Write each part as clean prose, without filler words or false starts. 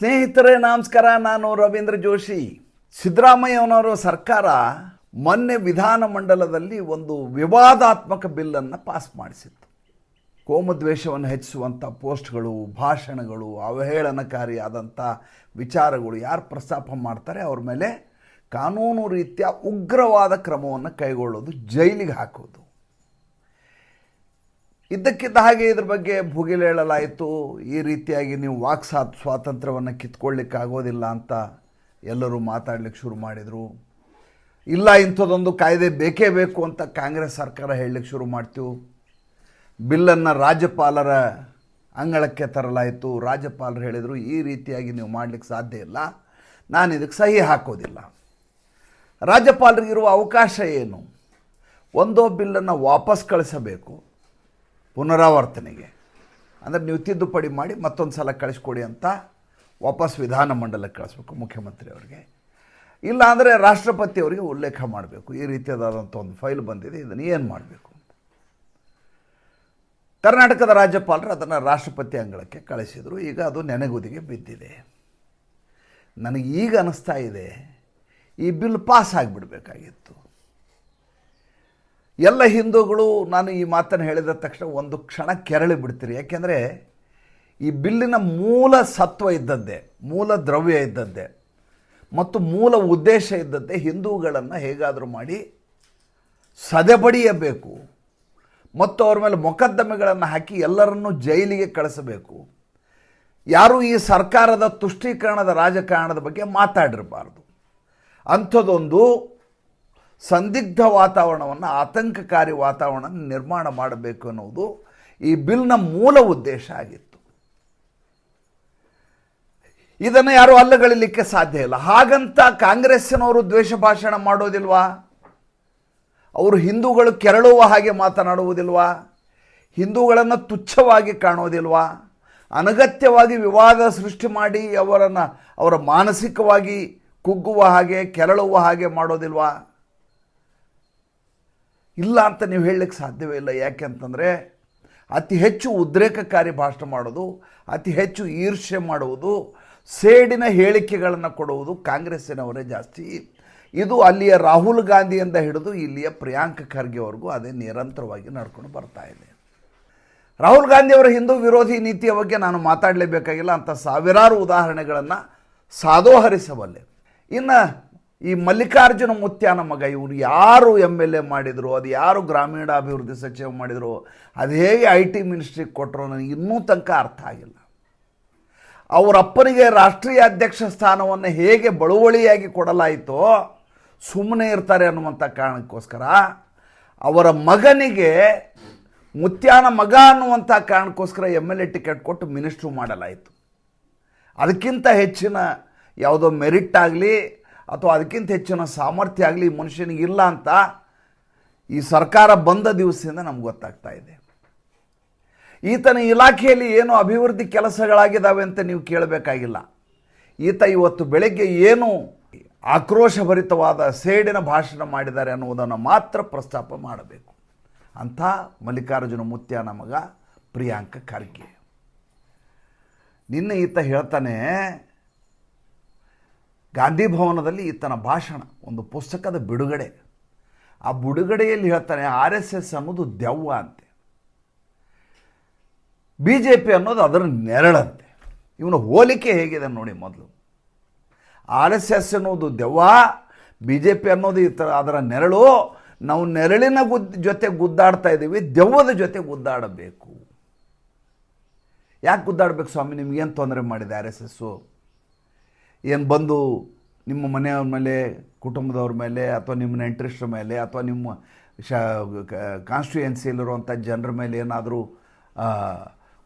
ಸ್ನೇಹಿತರೆ ನಮಸ್ಕಾರ. ನಾನು ರವೀಂದ್ರ ಜೋಶಿ. ಸಿದ್ದರಾಮಯ್ಯನವರ ಸರ್ಕಾರ ಮೊನ್ನೆ ವಿಧಾನಮಂಡಲದಲ್ಲಿ ಒಂದು ವಿವಾದಾತ್ಮಕ ಬಿಲ್ಲನ್ನು ಪಾಸ್ ಮಾಡಿಸಿತ್ತು. ಕೋಮುದ್ವೇಷವನ್ನು ಹೆಚ್ಚಿಸುವಂಥ ಪೋಸ್ಟ್ಗಳು, ಭಾಷಣಗಳು, ಅವಹೇಳನಕಾರಿಯಾದಂಥ ವಿಚಾರಗಳು ಯಾರು ಪ್ರಸ್ತಾಪ ಮಾಡ್ತಾರೆ ಅವ್ರ ಮೇಲೆ ಕಾನೂನು ರೀತಿಯ ಉಗ್ರವಾದ ಕ್ರಮವನ್ನು ಕೈಗೊಳ್ಳೋದು, ಜೈಲಿಗೆ ಹಾಕೋದು. ಇದ್ದಕ್ಕಿದ್ದ ಹಾಗೆ ಇದ್ರ ಬಗ್ಗೆ ಭುಗಿಲೇಳಲಾಯಿತು. ಈ ರೀತಿಯಾಗಿ ನೀವು ವಾಕ್ ಸ್ವಾತಂತ್ರ್ಯವನ್ನು ಕಿತ್ಕೊಳ್ಳಿಕ್ಕಾಗೋದಿಲ್ಲ ಅಂತ ಎಲ್ಲರೂ ಮಾತಾಡಲಿಕ್ಕೆ ಶುರು ಮಾಡಿದರು. ಇಲ್ಲ, ಇಂಥದ್ದೊಂದು ಕಾಯ್ದೆ ಬೇಕೇ ಬೇಕು ಅಂತ ಕಾಂಗ್ರೆಸ್ ಸರ್ಕಾರ ಹೇಳಲಿಕ್ಕೆ ಶುರು ಮಾಡ್ತೀವಿ. ಬಿಲ್ಲನ್ನು ರಾಜ್ಯಪಾಲರ ಅಂಗಳಕ್ಕೆ ತರಲಾಯಿತು. ರಾಜ್ಯಪಾಲರು ಹೇಳಿದರು, ಈ ರೀತಿಯಾಗಿ ನೀವು ಮಾಡಲಿಕ್ಕೆ ಸಾಧ್ಯ ಇಲ್ಲ, ನಾನು ಇದಕ್ಕೆ ಸಹಿ ಹಾಕೋದಿಲ್ಲ. ರಾಜ್ಯಪಾಲರಿಗಿರುವ ಅವಕಾಶ ಏನು? ಒಂದೋ ಬಿಲ್ಲನ್ನು ವಾಪಸ್ ಕಳಿಸಬೇಕು ಪುನರಾವರ್ತನೆಗೆ, ಅಂದರೆ ನೀವು ತಿದ್ದುಪಡಿ ಮಾಡಿ ಮತ್ತೊಂದು ಸಲ ಕಳಿಸ್ಕೊಡಿ ಅಂತ ವಾಪಸ್ ವಿಧಾನಮಂಡಲಕ್ಕೆ ಕಳಿಸ್ಬೇಕು ಮುಖ್ಯಮಂತ್ರಿ ಅವರಿಗೆ. ಇಲ್ಲ ಅಂದರೆ ರಾಷ್ಟ್ರಪತಿಯವರಿಗೆ ಉಲ್ಲೇಖ ಮಾಡಬೇಕು, ಈ ರೀತಿಯಾದಂಥ ಒಂದು ಫೈಲ್ ಬಂದಿದೆ, ಇದನ್ನು ಏನು ಮಾಡಬೇಕು ಅಂತ. ಕರ್ನಾಟಕದ ರಾಜ್ಯಪಾಲರು ಅದನ್ನು ರಾಷ್ಟ್ರಪತಿ ಅಂಗಳಕ್ಕೆ ಕಳಿಸಿದರು. ಈಗ ಅದು ನೆನೆಗುದಿಗೆ ಬಿದ್ದಿದೆ. ನನಗೆ ಈಗ ಅನ್ನಿಸ್ತಾ ಇದೆ, ಈ ಬಿಲ್ ಪಾಸ್ ಆಗಿಬಿಡಬೇಕಾಗಿತ್ತು. ಎಲ್ಲ ಹಿಂದೂಗಳು ನಾನು ಈ ಮಾತನ್ನು ಹೇಳಿದ ತಕ್ಷಣ ಒಂದು ಕ್ಷಣ ಕೆರಳಿ ಬಿಡ್ತೀರಿ. ಯಾಕೆಂದರೆ ಈ ಬಿಲ್ಲಿನ ಮೂಲ ಸತ್ವ ಇದ್ದದ್ದೇ, ಮೂಲ ದ್ರವ್ಯ ಇದ್ದದ್ದೇ ಮತ್ತು ಮೂಲ ಉದ್ದೇಶ ಇದ್ದದ್ದೇ ಹಿಂದೂಗಳನ್ನು ಹೇಗಾದರೂ ಮಾಡಿ ಸದೆಬಡಿಯಬೇಕು ಮತ್ತು ಅವ್ರ ಮೇಲೆ ಮೊಕದ್ದಮೆಗಳನ್ನು ಹಾಕಿ ಎಲ್ಲರನ್ನೂ ಜೈಲಿಗೆ ಕಳಿಸಬೇಕು. ಯಾರೂ ಈ ಸರ್ಕಾರದ ತುಷ್ಟೀಕರಣದ ರಾಜಕಾರಣದ ಬಗ್ಗೆ ಮಾತಾಡಿರಬಾರ್ದು. ಅಂಥದ್ದೊಂದು ಸಂದಿಗ್ಧ ವಾತಾವರಣವನ್ನು, ಆತಂಕಕಾರಿ ವಾತಾವರಣ ನಿರ್ಮಾಣ ಮಾಡಬೇಕು ಅನ್ನೋದು ಈ ಬಿಲ್ನ ಮೂಲ ಉದ್ದೇಶ ಆಗಿತ್ತು. ಇದನ್ನು ಯಾರೂ ಅಲ್ಲಗಳಿಲಿಕ್ಕೆ ಸಾಧ್ಯ ಇಲ್ಲ. ಹಾಗಂತ ಕಾಂಗ್ರೆಸ್ಸಿನವರು ದ್ವೇಷ ಭಾಷಣ ಮಾಡೋದಿಲ್ವಾ? ಅವರು ಹಿಂದೂಗಳು ಕೆರಳುವ ಹಾಗೆ ಮಾತನಾಡುವುದಿಲ್ವಾ? ಹಿಂದೂಗಳನ್ನು ತುಚ್ಛವಾಗಿ ಕಾಣೋದಿಲ್ವಾ? ಅನಗತ್ಯವಾಗಿ ವಿವಾದ ಸೃಷ್ಟಿ ಮಾಡಿ ಅವರ ಮಾನಸಿಕವಾಗಿ ಕುಗ್ಗುವ ಹಾಗೆ, ಕೆರಳುವ ಹಾಗೆ ಮಾಡೋದಿಲ್ವಾ? ಇಲ್ಲ ಅಂತ ನೀವು ಹೇಳಲಿಕ್ಕೆ ಸಾಧ್ಯವೇ ಇಲ್ಲ. ಯಾಕೆ ಅಂತಂದರೆ ಅತಿ ಹೆಚ್ಚು ಉದ್ರೇಕಕಾರಿ ಭಾಷಣ ಮಾಡೋದು, ಅತಿ ಹೆಚ್ಚು ಈರ್ಷ್ಯೆ ಮಾಡುವುದು, ಸೇಡಿನ ಹೇಳಿಕೆಗಳನ್ನು ಕೊಡುವುದು ಕಾಂಗ್ರೆಸ್ಸಿನವರೇ ಜಾಸ್ತಿ. ಇದು ಅಲ್ಲಿಯ ರಾಹುಲ್ ಗಾಂಧಿಯಿಂದ ಹಿಡಿದು ಇಲ್ಲಿಯ ಪ್ರಿಯಾಂಕ ಖರ್ಗೆವರೆಗೂ ಅದೇ ನಿರಂತರವಾಗಿ ನಡ್ಕೊಂಡು ಬರ್ತಾ ಇದೆ. ರಾಹುಲ್ ಗಾಂಧಿಯವರ ಹಿಂದೂ ವಿರೋಧಿ ನೀತಿಯ ಬಗ್ಗೆ ನಾನು ಮಾತಾಡಲೇಬೇಕಾಗಿಲ್ಲ, ಅಂಥ ಸಾವಿರಾರು ಉದಾಹರಣೆಗಳನ್ನು ಸಾದೋಹರಿಸಬಲ್ಲೆ. ಇನ್ನು ಈ ಮಲ್ಲಿಕಾರ್ಜುನ ಮುತ್ಯಾನ ಮಗ, ಇವರು ಯಾರು MLA ಮಾಡಿದರು, ಅದು ಯಾರು ಗ್ರಾಮೀಣಾಭಿವೃದ್ಧಿ ಸಚಿವ ಮಾಡಿದರು, ಅದು ಹೇಗೆ IT ಮಿನಿಸ್ಟ್ರಿಗೆ ಕೊಟ್ಟರು, ನನಗೆ ಇನ್ನೂ ತನಕ ಅರ್ಥ ಆಗಿಲ್ಲ. ಅವರಪ್ಪನಿಗೆ ರಾಷ್ಟ್ರೀಯ ಅಧ್ಯಕ್ಷ ಸ್ಥಾನವನ್ನು ಹೇಗೆ ಬಳುವಳಿಯಾಗಿ ಕೊಡಲಾಯಿತೋ ಸುಮ್ಮನೆ ಇರ್ತಾರೆ ಅನ್ನುವಂಥ ಕಾರಣಕ್ಕೋಸ್ಕರ ಅವರ ಮಗನಿಗೆ ಮುತ್ಯಾನ ಮಗ ಅನ್ನುವಂಥ ಕಾರಣಕ್ಕೋಸ್ಕರ MLA ಟಿಕೆಟ್ ಕೊಟ್ಟು ಮಿನಿಸ್ಟ್ರು ಮಾಡಲಾಯಿತು. ಅದಕ್ಕಿಂತ ಹೆಚ್ಚಿನ ಯಾವುದೋ ಮೆರಿಟ್ ಆಗಲಿ ಅಥವಾ ಅದಕ್ಕಿಂತ ಹೆಚ್ಚಿನ ಸಾಮರ್ಥ್ಯ ಆಗಲಿ ಈ ಮನುಷ್ಯನಿಗಿಲ್ಲ ಅಂತ ಈ ಸರ್ಕಾರ ಬಂದ ದಿವಸದಿಂದ ನಮ್ಗೆ ಗೊತ್ತಾಗ್ತಾ ಇದೆ. ಈತನ ಇಲಾಖೆಯಲ್ಲಿ ಏನು ಅಭಿವೃದ್ಧಿ ಕೆಲಸಗಳಾಗಿದ್ದಾವೆ ಅಂತ ನೀವು ಕೇಳಬೇಕಾಗಿಲ್ಲ. ಈತ ಇವತ್ತು ಬೆಳಗ್ಗೆ ಏನು ಆಕ್ರೋಶಭರಿತವಾದ ಸೇಡಿನ ಭಾಷಣ ಮಾಡಿದ್ದಾರೆ ಅನ್ನುವುದನ್ನು ಮಾತ್ರ ಪ್ರಸ್ತಾಪ ಮಾಡಬೇಕು. ಅಂಥ ಮಲ್ಲಿಕಾರ್ಜುನ ಮುತ್ಯಾನ ಮಗ ಪ್ರಿಯಾಂಕ ಖರ್ಗೆ. ನಿನ್ನೆ ಈತ ಹೇಳ್ತಾನೆ, ಗಾಂಧಿ ಭವನದಲ್ಲಿ ಈತನ ಭಾಷಣ, ಒಂದು ಪುಸ್ತಕದ ಬಿಡುಗಡೆ, ಆ ಬಿಡುಗಡೆಯಲ್ಲಿ ಹೇಳ್ತಾನೆ RSS ಅನ್ನೋದು ದೆವ್ವ ಅಂತೆ, BJP ಅನ್ನೋದು ಅದರ ನೆರಳಂತೆ. ಇವನ ಹೋಲಿಕೆ ಹೇಗಿದೆ ನೋಡಿ. ಮೊದಲು RSS ಅನ್ನೋದು ದೆವ್ವ, BJP ಅನ್ನೋದು ಅದರ ನೆರಳು. ನಾವು ನೆರಳಿನ ಜೊತೆ ಗುದ್ದಾಡ್ತಾ ಇದ್ದೀವಿ, ದೆವ್ವದ ಜೊತೆ ಗುದ್ದಾಡಬೇಕು. ಯಾಕೆ ಗುದ್ದಾಡಬೇಕು ಸ್ವಾಮಿ? ನಿಮಗೇನು ತೊಂದರೆ ಮಾಡಿದೆ RSS? ಏನು ಬಂದು ನಿಮ್ಮ ಮನೆಯವ್ರ ಮೇಲೆ, ಕುಟುಂಬದವ್ರ ಮೇಲೆ, ಅಥವಾ ನಿಮ್ಮ ನೆಂಟರಿಷ್ಟರ ಮೇಲೆ, ಅಥವಾ ನಿಮ್ಮ ಕಾನ್ಸ್ಟಿಟ್ಯೂಯೆನ್ಸಿಯಲ್ಲಿರುವಂಥ ಜನರ ಮೇಲೆ ಏನಾದರೂ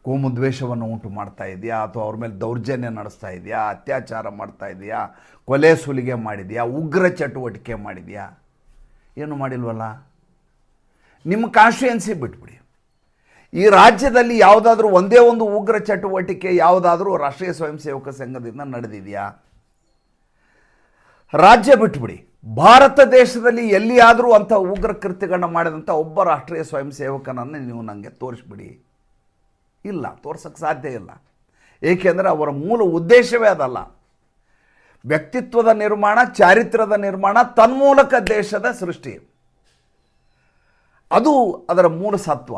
ಕೋಮುದ್ವೇಷವನ್ನು ಉಂಟು ಮಾಡ್ತಾ ಇದೆಯಾ, ಅಥವಾ ಅವ್ರ ಮೇಲೆ ದೌರ್ಜನ್ಯ ನಡೆಸ್ತಾ ಇದೆಯಾ, ಅತ್ಯಾಚಾರ ಮಾಡ್ತಾ ಇದೆಯಾ, ಕೊಲೆ ಸುಲಿಗೆ ಮಾಡಿದೆಯಾ, ಉಗ್ರ ಚಟುವಟಿಕೆ ಮಾಡಿದೆಯಾ? ಏನು ಮಾಡಿಲ್ವಲ್ಲ. ನಿಮ್ಮ ಕಾನ್ಸ್ಟಿಟ್ಯೂಯೆನ್ಸಿ ಬಿಟ್ಬಿಡಿ. ಈ ರಾಜ್ಯದಲ್ಲಿ ಯಾವುದಾದ್ರೂ ಒಂದೇ ಒಂದು ಉಗ್ರ ಚಟುವಟಿಕೆ ಯಾವುದಾದ್ರೂ ರಾಷ್ಟ್ರೀಯ ಸ್ವಯಂ ಸೇವಕ ಸಂಘದಿಂದ ನಡೆದಿದೆಯಾ? ರಾಜ್ಯ ಬಿಟ್ಬಿಡಿ. ಭಾರತ ದೇಶದಲ್ಲಿ ಎಲ್ಲಿಯಾದರೂ ಅಂಥ ಉಗ್ರ ಕೃತ್ಯಗಳನ್ನ ಮಾಡಿದಂಥ ಒಬ್ಬ ರಾಷ್ಟ್ರೀಯ ಸ್ವಯಂ ಸೇವಕನನ್ನು ನೀವು ನನಗೆ ತೋರಿಸ್ಬಿಡಿ. ಇಲ್ಲ, ತೋರ್ಸೋಕ್ಕೆ ಸಾಧ್ಯ ಇಲ್ಲ. ಏಕೆಂದರೆ ಅವರ ಮೂಲ ಉದ್ದೇಶವೇ ಅದಲ್ಲ. ವ್ಯಕ್ತಿತ್ವದ ನಿರ್ಮಾಣ, ಚಾರಿತ್ರ್ಯದ ನಿರ್ಮಾಣ, ತನ್ಮೂಲಕ ದೇಶದ ಸೃಷ್ಟಿ, ಅದು ಅದರ ಮೂಲ ಸತ್ವ,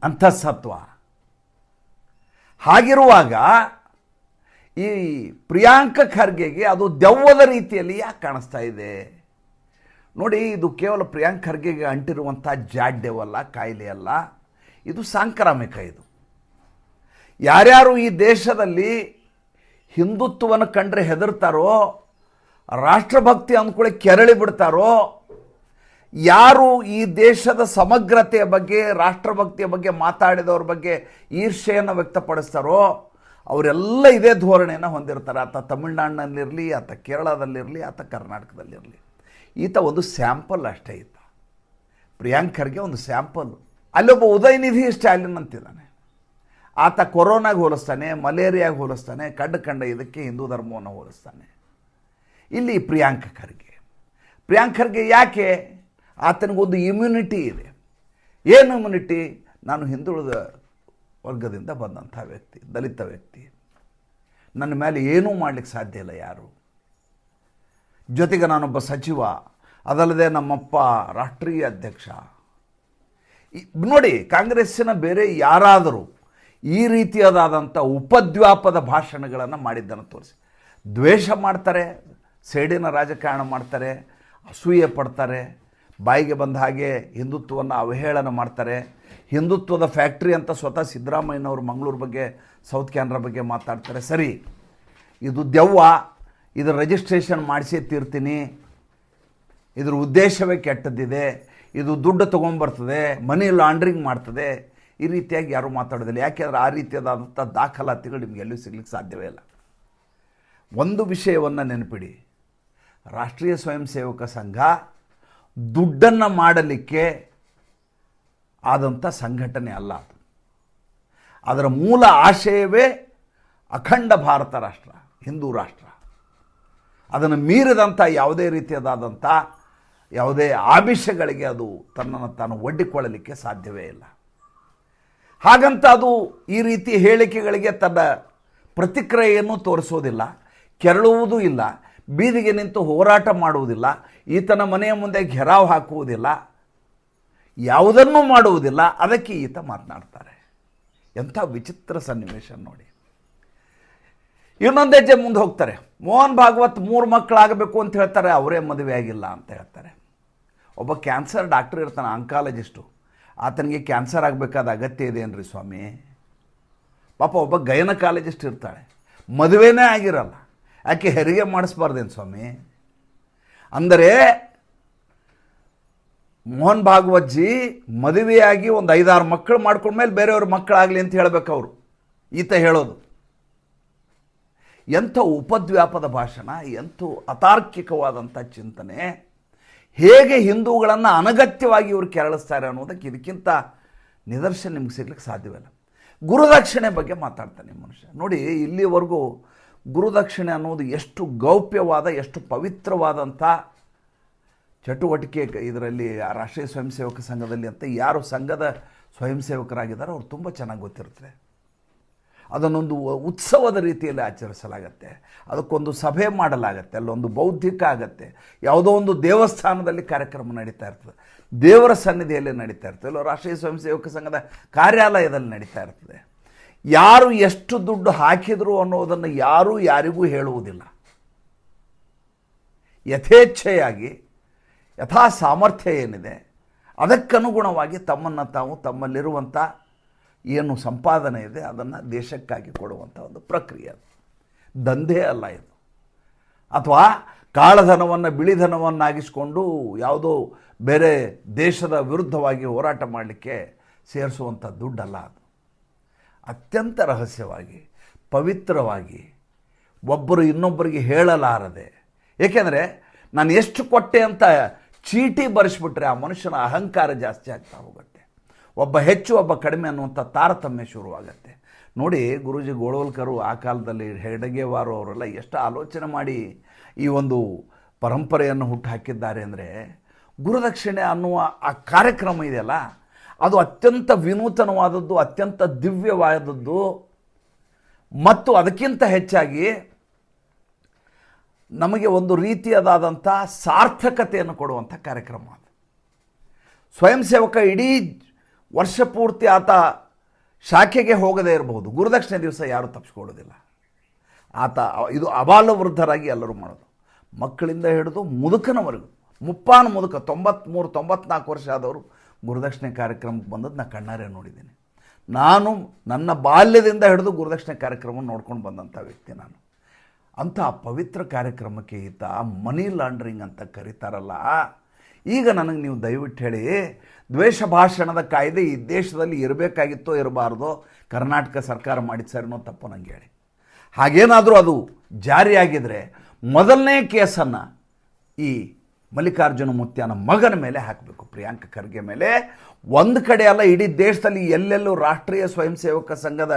ಅಂತಃಸತ್ವ. ಹಾಗಿರುವಾಗ ಈ ಪ್ರಿಯಾಂಕ ಖರ್ಗೆಗೆ ಅದು ದೆವ್ವದ ರೀತಿಯಲ್ಲಿ ಯಾಕೆ ಕಾಣಿಸ್ತಾ ಇದೆ? ನೋಡಿ, ಇದು ಕೇವಲ ಪ್ರಿಯಾಂಕ್ ಖರ್ಗೆಗೆ ಅಂಟಿರುವಂಥ ಜಾಡ್ಯವಲ್ಲ, ಕಾಯಿಲೆಯಲ್ಲ, ಇದು ಸಾಂಕ್ರಾಮಿಕ. ಇದು ಯಾರ್ಯಾರು ಈ ದೇಶದಲ್ಲಿ ಹಿಂದುತ್ವವನ್ನು ಕಂಡ್ರೆ ಹೆದರ್ತಾರೋ, ರಾಷ್ಟ್ರಭಕ್ತಿ ಅಂದ್ಕೊಳ್ಳಿ ಕೆರಳಿ ಬಿಡ್ತಾರೋ, ಯಾರು ಈ ದೇಶದ ಸಮಗ್ರತೆಯ ಬಗ್ಗೆ, ರಾಷ್ಟ್ರಭಕ್ತಿಯ ಬಗ್ಗೆ ಮಾತಾಡಿದವ್ರ ಬಗ್ಗೆ ಈರ್ಷೆಯನ್ನು ವ್ಯಕ್ತಪಡಿಸ್ತಾರೋ ಅವರೆಲ್ಲ ಇದೇ ಧೋರಣೆಯನ್ನು ಹೊಂದಿರ್ತಾರೆ. ಆತ ತಮಿಳ್ನಾಡಿನಲ್ಲಿರಲಿ, ಆತ ಕೇರಳದಲ್ಲಿರಲಿ, ಆತ ಕರ್ನಾಟಕದಲ್ಲಿರಲಿ. ಈತ ಒಂದು ಸ್ಯಾಂಪಲ್ ಅಷ್ಟೇ. ಈತ ಪ್ರಿಯಾಂಕ್ ಖರ್ಗೆ ಒಂದು ಸ್ಯಾಂಪಲ್ಲು. ಅಲ್ಲೊಬ್ಬ ಉದಯನಿಧಿ ಸ್ಟಾಲಿನ್ ಅಂತಿದ್ದಾನೆ. ಆತ ಕೊರೋನಾಗೆ ಹೋಲಿಸ್ತಾನೆ, ಮಲೇರಿಯಾಗೆ ಹೋಲಿಸ್ತಾನೆ, ಕಂಡ ಇದಕ್ಕೆ ಹಿಂದೂ ಧರ್ಮವನ್ನು ಹೋಲಿಸ್ತಾನೆ. ಇಲ್ಲಿ ಪ್ರಿಯಾಂಕ್ ಖರ್ಗೆ ಯಾಕೆ? ಆತನಿಗೊಂದು ಇಮ್ಯುನಿಟಿ ಇದೆ. ಏನು ಇಮ್ಯುನಿಟಿ? ನಾನು ಹಿಂದುಳಿದ ವರ್ಗದಿಂದ ಬಂದಂಥ ವ್ಯಕ್ತಿ, ದಲಿತ ವ್ಯಕ್ತಿ, ನನ್ನ ಮೇಲೆ ಏನೂ ಮಾಡಲಿಕ್ಕೆ ಸಾಧ್ಯ ಇಲ್ಲ ಯಾರು. ಜೊತೆಗೆ ನಾನೊಬ್ಬ ಸಚಿವ, ಅದಲ್ಲದೆ ನಮ್ಮಪ್ಪ ರಾಷ್ಟ್ರೀಯ ಅಧ್ಯಕ್ಷ. ನೋಡಿ, ಕಾಂಗ್ರೆಸ್ಸಿನ ಬೇರೆ ಯಾರಾದರೂ ಈ ರೀತಿಯಾದಂಥ ಉಪದ್ವ್ಯಾಪದ ಭಾಷಣಗಳನ್ನು ಮಾಡಿದ್ದನ್ನು ತೋರಿಸಿ ದ್ವೇಷ ಮಾಡ್ತಾರೆ, ಸೇಡಿನ ರಾಜಕಾರಣ ಮಾಡ್ತಾರೆ, ಅಸೂಯೆ ಪಡ್ತಾರೆ, ಬಾಯಿಗೆ ಬಂದ ಹಾಗೆ ಹಿಂದುತ್ವವನ್ನು ಅವಹೇಳನ ಮಾಡ್ತಾರೆ. ಹಿಂದುತ್ವದ ಫ್ಯಾಕ್ಟ್ರಿ ಅಂತ ಸ್ವತಃ ಸಿದ್ದರಾಮಯ್ಯನವರು ಮಂಗಳೂರು ಬಗ್ಗೆ, ಸೌತ್ ಕ್ಯಾನ್ರಾ ಬಗ್ಗೆ ಮಾತಾಡ್ತಾರೆ. ಸರಿ, ಇದು ದೆವ್ವ, ಇದರ ರಿಜಿಸ್ಟ್ರೇಷನ್ ಮಾಡಿಸೇ ತೀರ್ತೀನಿ, ಇದ್ರ ಉದ್ದೇಶವೇ ಕೆಟ್ಟದ್ದಿದೆ, ಇದು ದುಡ್ಡು ತೊಗೊಂಬರ್ತದೆ, ಮನಿ ಲಾಂಡ್ರಿಂಗ್ ಮಾಡ್ತದೆ, ಈ ರೀತಿಯಾಗಿ ಯಾರೂ ಮಾತಾಡೋದಿಲ್ಲ. ಯಾಕೆಂದರೆ ಆ ರೀತಿಯಾದಂಥ ದಾಖಲಾತಿಗಳು ನಿಮಗೆ ಎಲ್ಲೂ ಸಿಗ್ಲಿಕ್ಕೆ ಸಾಧ್ಯವೇ ಇಲ್ಲ. ಒಂದು ವಿಷಯವನ್ನು ನೆನಪಿಡಿ, ರಾಷ್ಟ್ರೀಯ ಸ್ವಯಂ ಸೇವಕ ಸಂಘ ದುಡ್ಡನ್ನು ಮಾಡಲಿಕ್ಕೆ ಆದಂಥ ಸಂಘಟನೆ ಅಲ್ಲ. ಅದು ಅದರ ಮೂಲ ಆಶಯವೇ ಅಖಂಡ ಭಾರತ ರಾಷ್ಟ್ರ, ಹಿಂದೂ ರಾಷ್ಟ್ರ. ಅದನ್ನು ಮೀರಿದಂಥ ಯಾವುದೇ ರೀತಿಯಾದಂಥ ಯಾವುದೇ ಆಮಿಷಗಳಿಗೆ ಅದು ತನ್ನನ್ನು ತಾನು ಒಡ್ಡಿಕೊಳ್ಳಲಿಕ್ಕೆ ಸಾಧ್ಯವೇ ಇಲ್ಲ. ಹಾಗಂತ ಅದು ಈ ರೀತಿ ಹೇಳಿಕೆಗಳಿಗೆ ತನ್ನ ಪ್ರತಿಕ್ರಿಯೆಯನ್ನು ತೋರಿಸೋದಿಲ್ಲ, ಕೆರಳುವುದೂ ಇಲ್ಲ, ಬೀದಿಗೆ ನಿಂತು ಹೋರಾಟ ಮಾಡುವುದಿಲ್ಲ, ಈತನ ಮನೆಯ ಮುಂದೆ ಘೆರಾವ್ ಹಾಕುವುದಿಲ್ಲ, ಯಾವುದನ್ನೂ ಮಾಡುವುದಿಲ್ಲ. ಅದಕ್ಕೆ ಈತ ಮಾತನಾಡ್ತಾರೆ. ಎಂಥ ವಿಚಿತ್ರ ಸನ್ನಿವೇಶ ನೋಡಿ. ಇನ್ನೊಂದು ಹೆಜ್ಜೆ ಮುಂದೆ ಹೋಗ್ತಾರೆ. ಮೋಹನ್ ಭಾಗವತ್ 3 ಮಕ್ಕಳಾಗಬೇಕು ಅಂತ ಹೇಳ್ತಾರೆ, ಅವರೇ ಮದುವೆ ಆಗಿಲ್ಲ ಅಂತ ಹೇಳ್ತಾರೆ. ಒಬ್ಬ ಕ್ಯಾನ್ಸರ್ ಡಾಕ್ಟರ್ ಇರ್ತಾನೆ, ಆಂಕಾಲಜಿಸ್ಟು, ಆತನಿಗೆ ಕ್ಯಾನ್ಸರ್ ಆಗಬೇಕಾದ ಅಗತ್ಯ ಇದೆ ಏನ್ರಿ ಸ್ವಾಮಿ? ಪಾಪ ಒಬ್ಬ ಗೈನಕಾಲಜಿಸ್ಟ್ ಇರ್ತಾಳೆ, ಮದುವೆನೇ ಆಗಿರಲ್ಲ, ಯಾಕೆ ಹೆರಿಗೆ ಮಾಡಿಸ್ಬಾರ್ದೇನು ಸ್ವಾಮಿ? ಅಂದರೆ ಮೋಹನ್ ಭಾಗವತ್ಜಿ ಮದುವೆಯಾಗಿ ಒಂದು 5-6 ಮಕ್ಕಳು ಮಾಡ್ಕೊಂಡ್ಮೇಲೆ ಬೇರೆಯವ್ರ ಮಕ್ಕಳಾಗಲಿ ಅಂತ ಹೇಳಬೇಕು ಅವರು, ಈತ ಹೇಳೋದು. ಎಂಥ ಉಪದ್ವ್ಯಾಪದ ಭಾಷಣ, ಎಂಥ ಅತಾರ್ಕಿಕವಾದಂಥ ಚಿಂತನೆ. ಹೇಗೆ ಹಿಂದೂಗಳನ್ನು ಅನಗತ್ಯವಾಗಿ ಇವರು ಕೆರಳಿಸ್ತಾರೆ ಅನ್ನೋದಕ್ಕೆ ಇದಕ್ಕಿಂತ ನಿದರ್ಶನ ನಿಮ್ಗೆ ಸಿಗ್ಲಿಕ್ಕೆ ಸಾಧ್ಯವಿಲ್ಲ. ಗುರುದಕ್ಷಿಣೆ ಬಗ್ಗೆ ಮಾತಾಡ್ತಾನೆ ಮನುಷ್ಯ. ನೋಡಿ, ಇಲ್ಲಿವರೆಗೂ ಗುರುದಕ್ಷಿಣೆ ಅನ್ನೋದು ಎಷ್ಟು ಗೌಪ್ಯವಾದ, ಎಷ್ಟು ಪವಿತ್ರವಾದಂಥ ಚಟುವಟಿಕೆ ಇದರಲ್ಲಿ ರಾಷ್ಟ್ರೀಯ ಸ್ವಯಂ ಸೇವಕ ಸಂಘದಲ್ಲಿ ಅಂತ ಯಾರು ಸಂಘದ ಸ್ವಯಂ ಸೇವಕರಾಗಿದ್ದಾರೋ ಅವ್ರು ತುಂಬ ಚೆನ್ನಾಗಿ ಗೊತ್ತಿರ್ತದೆ. ಅದನ್ನೊಂದು ಉತ್ಸವದ ರೀತಿಯಲ್ಲಿ ಆಚರಿಸಲಾಗತ್ತೆ, ಅದಕ್ಕೊಂದು ಸಭೆ ಮಾಡಲಾಗತ್ತೆ, ಅಲ್ಲೊಂದು ಬೌದ್ಧಿಕ ಆಗತ್ತೆ, ಯಾವುದೋ ಒಂದು ದೇವಸ್ಥಾನದಲ್ಲಿ ಕಾರ್ಯಕ್ರಮ ನಡೀತಾ ಇರ್ತದೆ, ದೇವರ ಸನ್ನಿಧಿಯಲ್ಲಿ ನಡೀತಾ ಇರ್ತದೆ, ಇಲ್ಲ ರಾಷ್ಟ್ರೀಯ ಸ್ವಯಂ ಸೇವಕ ಸಂಘದ ಕಾರ್ಯಾಲಯದಲ್ಲಿ ನಡೀತಾ ಇರ್ತದೆ. ಯಾರು ಎಷ್ಟು ದುಡ್ಡು ಹಾಕಿದರು ಅನ್ನೋದನ್ನು ಯಾರೂ ಯಾರಿಗೂ ಹೇಳುವುದಿಲ್ಲ. ಯಥೇಚ್ಛೆಯಾಗಿ ಯಥಾ ಸಾಮರ್ಥ್ಯ ಏನಿದೆ ಅದಕ್ಕನುಗುಣವಾಗಿ ತಮ್ಮನ್ನು ತಾವು, ತಮ್ಮಲ್ಲಿರುವಂಥ ಏನು ಸಂಪಾದನೆ ಇದೆ ಅದನ್ನು ದೇಶಕ್ಕಾಗಿ ಕೊಡುವಂಥ ಒಂದು ಪ್ರಕ್ರಿಯೆ. ಅದು ದಂಧೆ ಅಲ್ಲ ಇದು. ಅಥವಾ ಕಾಳಧನವನ್ನು ಬಿಳಿಧನವನ್ನಾಗಿಸ್ಕೊಂಡು ಯಾವುದೋ ಬೇರೆ ದೇಶದ ವಿರುದ್ಧವಾಗಿ ಹೋರಾಟ ಮಾಡಲಿಕ್ಕೆ ಸೇರಿಸುವಂಥ ದುಡ್ಡಲ್ಲ ಅದು. ಅತ್ಯಂತ ರಹಸ್ಯವಾಗಿ, ಪವಿತ್ರವಾಗಿ, ಒಬ್ಬರು ಇನ್ನೊಬ್ಬರಿಗೆ ಹೇಳಲಾರದೆ. ಏಕೆಂದರೆ ನಾನು ಎಷ್ಟು ಕೊಟ್ಟೆ ಅಂತ ಚೀಟಿ ಬರೆಸ್ಬಿಟ್ರೆ ಆ ಮನುಷ್ಯನ ಅಹಂಕಾರ ಜಾಸ್ತಿ ಆಗ್ತಾ ಹೋಗುತ್ತೆ. ಒಬ್ಬ ಹೆಚ್ಚು, ಒಬ್ಬ ಕಡಿಮೆ ಅನ್ನುವಂಥ ತಾರತಮ್ಯ ಶುರುವಾಗತ್ತೆ. ನೋಡಿ, ಗುರೂಜಿ ಗೋಳ್ವಲ್ಕರು ಆ ಕಾಲದಲ್ಲಿ, ಹೆಡಗೇವಾರು ಅವರೆಲ್ಲ ಎಷ್ಟು ಆಲೋಚನೆ ಮಾಡಿ ಈ ಒಂದು ಪರಂಪರೆಯನ್ನು ಹುಟ್ಟು ಹಾಕಿದ್ದಾರೆ ಅಂದರೆ, ಗುರುದಕ್ಷಿಣೆ ಅನ್ನುವ ಆ ಕಾರ್ಯಕ್ರಮ ಇದೆಯಲ್ಲ, ಅದು ಅತ್ಯಂತ ವಿನೂತನವಾದದ್ದು, ಅತ್ಯಂತ ದಿವ್ಯವಾದದ್ದು. ಮತ್ತು ಅದಕ್ಕಿಂತ ಹೆಚ್ಚಾಗಿ ನಮಗೆ ಒಂದು ರೀತಿಯಾದಂಥ ಸಾರ್ಥಕತೆಯನ್ನು ಕೊಡುವಂಥ ಕಾರ್ಯಕ್ರಮ ಅದು. ಸ್ವಯಂ ಸೇವಕ ಇಡೀ ವರ್ಷ ಪೂರ್ತಿ ಆತ ಶಾಖೆಗೆ ಹೋಗದೇ ಇರಬಹುದು, ಗುರುದಕ್ಷಿಣೆ ದಿವಸ ಯಾರೂ ತಪ್ಪಿಸ್ಕೊಳ್ಳೋದಿಲ್ಲ. ಆತ ಇದು ಅಬಾಲ ವೃದ್ಧರಾಗಿ ಎಲ್ಲರೂ ಮಾಡೋದು, ಮಕ್ಕಳಿಂದ ಹಿಡಿದು ಮುದುಕನವರೆಗೂ, ಮುಪ್ಪಾನು ಮುದುಕ 93-94 ವರ್ಷ ಆದವರು ಗುರುದಕ್ಷಿಣೆ ಕಾರ್ಯಕ್ರಮಕ್ಕೆ ಬಂದದ್ದು ನಾನು ಕಣ್ಣಾರೆ ನೋಡಿದ್ದೀನಿ. ನಾನು ನನ್ನ ಬಾಲ್ಯದಿಂದ ಹಿಡಿದು ಗುರುದಕ್ಷಿಣೆ ಕಾರ್ಯಕ್ರಮ ನೋಡ್ಕೊಂಡು ಬಂದಂಥ ವ್ಯಕ್ತಿ ನಾನು. ಅಂಥ ಪವಿತ್ರ ಕಾರ್ಯಕ್ರಮಕ್ಕೆ ಈತ ಮನಿ ಲಾಂಡ್ರಿಂಗ್ ಅಂತ ಕರೀತಾರಲ್ಲ. ಈಗ ನನಗೆ ನೀವು ದಯವಿಟ್ಟು ಹೇಳಿ, ದ್ವೇಷ ಭಾಷಣದ ಕಾಯ್ದೆ ಈ ದೇಶದಲ್ಲಿ ಇರಬೇಕಾಗಿತ್ತೋ ಇರಬಾರ್ದೋ, ಕರ್ನಾಟಕ ಸರ್ಕಾರ ಮಾಡಿದ್ದು ಸರಿನೋ ತಪ್ಪು ನನಗೆ ಹೇಳಿ. ಹಾಗೇನಾದರೂ ಅದು ಜಾರಿಯಾಗಿದ್ದರೆ ಮೊದಲನೇ ಕೇಸನ್ನು ಈ ಮಲ್ಲಿಕಾರ್ಜುನ ಮುತ್ಯಾನ ಮಗನ ಮೇಲೆ ಹಾಕಬೇಕು, ಪ್ರಿಯಾಂಕ ಖರ್ಗೆ ಮೇಲೆ. ಒಂದು ಕಡೆ ಅಲ್ಲ, ಇಡೀ ದೇಶದಲ್ಲಿ ಎಲ್ಲೆಲ್ಲೂ ರಾಷ್ಟ್ರೀಯ ಸ್ವಯಂ ಸೇವಕ ಸಂಘದ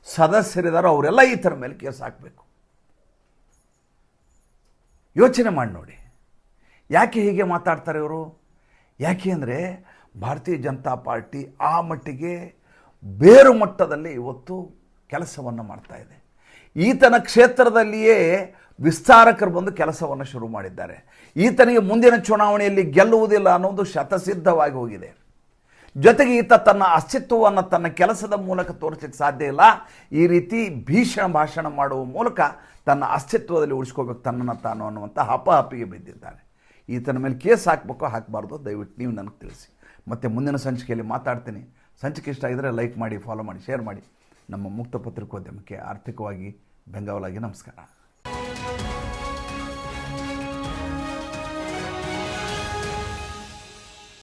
ಸದಸ್ಯರಿದ್ದಾರೋ ಅವರೆಲ್ಲ ಈ ಥರ ಮೇಲೆ ಕೇಸ್ ಹಾಕಬೇಕು. ಯೋಚನೆ ಮಾಡಿ ನೋಡಿ, ಯಾಕೆ ಹೀಗೆ ಮಾತಾಡ್ತಾರೆ ಇವರು? ಯಾಕೆ ಅಂದರೆ ಭಾರತೀಯ ಜನತಾ ಪಾರ್ಟಿ ಆ ಮಟ್ಟಿಗೆ ಬೇರು ಮಟ್ಟದಲ್ಲಿ ಇವತ್ತು ಕೆಲಸವನ್ನು ಮಾಡ್ತಾ ಇದೆ. ಈತನ ಕ್ಷೇತ್ರದಲ್ಲಿಯೇ ವಿಸ್ತಾರಕರು ಬಂದು ಕೆಲಸವನ್ನು ಶುರು ಮಾಡಿದ್ದಾರೆ. ಈತನಿಗೆ ಮುಂದಿನ ಚುನಾವಣೆಯಲ್ಲಿ ಗೆಲ್ಲುವುದಿಲ್ಲ ಅನ್ನೋದು ಶತಸಿದ್ಧವಾಗಿ ಹೋಗಿದೆ. ಜೊತೆಗೆ ಈತ ತನ್ನ ಅಸ್ತಿತ್ವವನ್ನು ತನ್ನ ಕೆಲಸದ ಮೂಲಕ ತೋರಿಸಲಿಕ್ಕೆ ಸಾಧ್ಯ ಇಲ್ಲ. ಈ ರೀತಿ ಭೀಷಣ ಭಾಷಣ ಮಾಡುವ ಮೂಲಕ ತನ್ನ ಅಸ್ತಿತ್ವದಲ್ಲಿ ಉಳಿಸ್ಕೋಬೇಕು ತನ್ನನ್ನು ತಾನು ಅನ್ನುವಂಥ ಹಪಾಹಪಿಗೆ ಬಿದ್ದಿದ್ದಾರೆ. ಈತನ ಮೇಲೆ ಕೇಸ್ ಹಾಕಬೇಕೋ ಹಾಕಬಾರ್ದು ದಯವಿಟ್ಟು ನೀವು ನನಗೆ ತಿಳಿಸಿ. ಮತ್ತು ಮುಂದಿನ ಸಂಚಿಕೆಯಲ್ಲಿ ಮಾತಾಡ್ತೀನಿ. ಸಂಚಿಕೆ ಇಷ್ಟ ಆಗಿದ್ದರೆ ಲೈಕ್ ಮಾಡಿ, ಫಾಲೋ ಮಾಡಿ, ಶೇರ್ ಮಾಡಿ. ನಮ್ಮ ಮುಕ್ತ ಪತ್ರಿಕೋದ್ಯಮಕ್ಕೆ ಆರ್ಥಿಕವಾಗಿ ಬೆಂಗಾವಲಾಗಿ ನಮಸ್ಕಾರ.